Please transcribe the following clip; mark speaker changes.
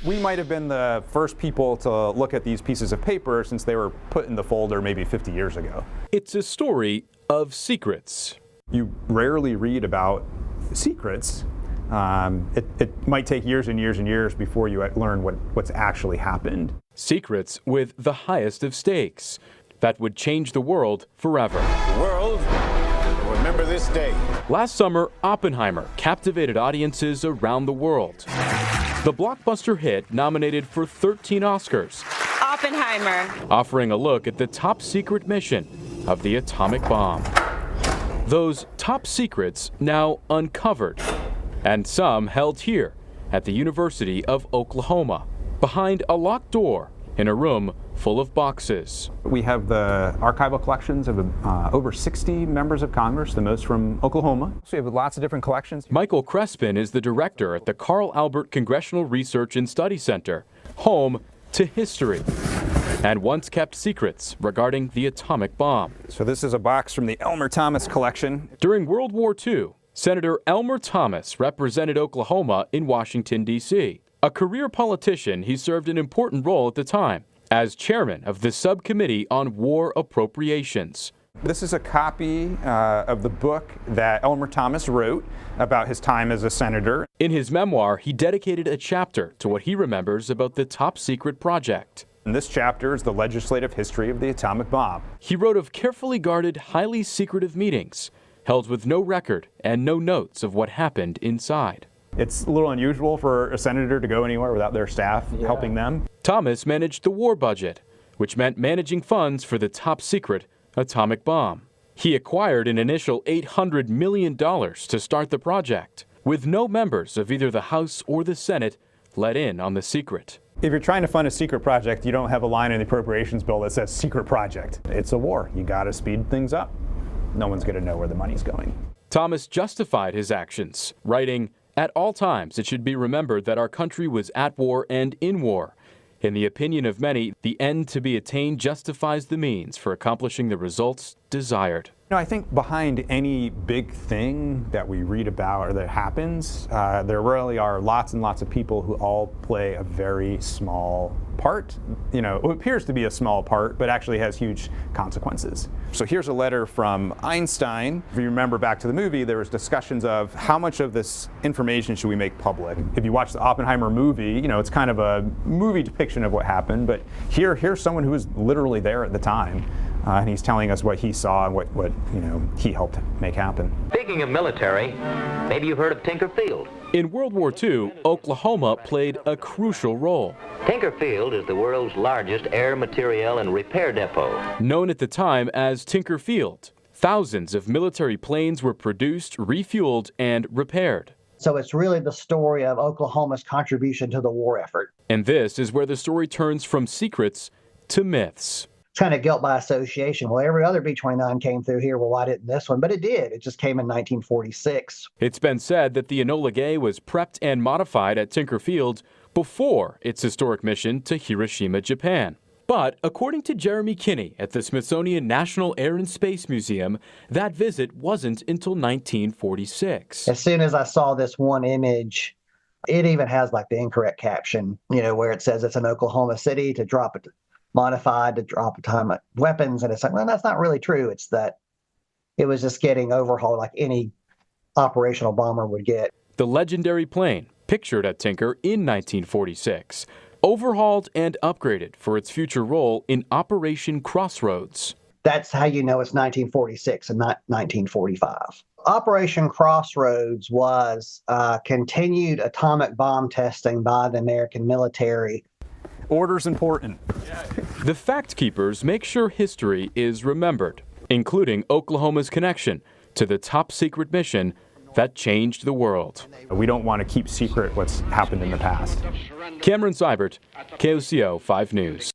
Speaker 1: We might have been the first people to look at these pieces of paper since they were put in the folder maybe 50 years ago.
Speaker 2: It's a story of secrets.
Speaker 1: You rarely read about secrets. It might take years and years and years before you learn what's actually happened.
Speaker 2: Secrets with the highest of stakes that would change the world forever.
Speaker 3: The world will remember this day.
Speaker 2: Last summer, Oppenheimer captivated audiences around the world. The blockbuster hit nominated for 13 Oscars.
Speaker 4: Oppenheimer.
Speaker 2: Offering a look at the top secret mission of the atomic bomb. Those top secrets now uncovered, and some held here at the University of Oklahoma, behind a locked door in a room full of boxes.
Speaker 1: We have the archival collections of over 60 members of Congress, the most from Oklahoma. So we have lots of different collections.
Speaker 2: Michael Crespin is the director at the Carl Albert Congressional Research and Study Center, home to history and once kept secrets regarding the atomic bomb.
Speaker 1: So this is a box from the Elmer Thomas collection.
Speaker 2: During World War II, Senator Elmer Thomas represented Oklahoma in Washington, D.C. A career politician, he served an important role at the time as chairman of the subcommittee on war appropriations.
Speaker 1: This is a copy of the book that Elmer Thomas wrote about his time as a senator.
Speaker 2: In his memoir, he dedicated a chapter to what he remembers about the top secret project.
Speaker 1: And this chapter is the legislative history of the atomic bomb.
Speaker 2: He wrote of carefully guarded, highly secretive meetings, held with no record and no notes of what happened inside.
Speaker 1: It's a little unusual for a senator to go anywhere without their staff helping them.
Speaker 2: Thomas managed the war budget, which meant managing funds for the top secret atomic bomb. He acquired an initial $800 million to start the project, with no members of either the House or the Senate let in on the secret.
Speaker 1: If you're trying to fund a secret project, you don't have a line in the appropriations bill that says secret project. It's a war. You got to speed things up. No one's going to know where the money's going.
Speaker 2: Thomas justified his actions, writing, "At all times it should be remembered that our country was at war and in war. In the opinion of many, the end to be attained justifies the means for accomplishing the results desired."
Speaker 1: You know, I think behind any big thing that we read about or that happens, there really are lots and lots of people who all play a very small part. You know, it appears to be a small part, but actually has huge consequences. So here's a letter from Einstein. If you remember back to the movie, there was discussions of how much of this information should we make public. If you watch the Oppenheimer movie, you know, it's kind of a movie depiction of what happened, but here's someone who was literally there at the time. And he's telling us what he saw and what you know he helped make happen.
Speaker 5: Speaking of military, maybe you've heard of Tinker Field.
Speaker 2: In World War II, Oklahoma played a crucial role.
Speaker 5: Tinker Field is the world's largest air materiel and repair depot.
Speaker 2: Known at the time as Tinker Field, thousands of military planes were produced, refueled, and repaired.
Speaker 6: So it's really the story of Oklahoma's contribution to the war effort.
Speaker 2: And this is where the story turns from secrets to myths.
Speaker 6: Kind of guilt by association. Well, every other B-29 came through here. Well, why didn't this one? But it did. It just came in 1946.
Speaker 2: It's been said that the Enola Gay was prepped and modified at Tinker Field before its historic mission to Hiroshima, Japan. But according to Jeremy Kinney at the Smithsonian National Air and Space Museum, that visit wasn't until 1946.
Speaker 6: As soon as I saw this one image, it even has like the incorrect caption, you know, where it says it's an Oklahoma City to drop it. Modified to drop atomic weapons, and it's like, well, that's not really true. It's that it was just getting overhauled like any operational bomber would get.
Speaker 2: The legendary plane, pictured at Tinker in 1946, overhauled and upgraded for its future role in Operation Crossroads.
Speaker 6: That's how you know it's 1946 and not 1945. Operation Crossroads was continued atomic bomb testing by the American military.
Speaker 1: Order's important.
Speaker 2: The fact keepers make sure history is remembered, including Oklahoma's connection to the top secret mission that changed the world.
Speaker 1: We don't want to keep secret what's happened in the past.
Speaker 2: Cameron Seibert, KOCO 5 News.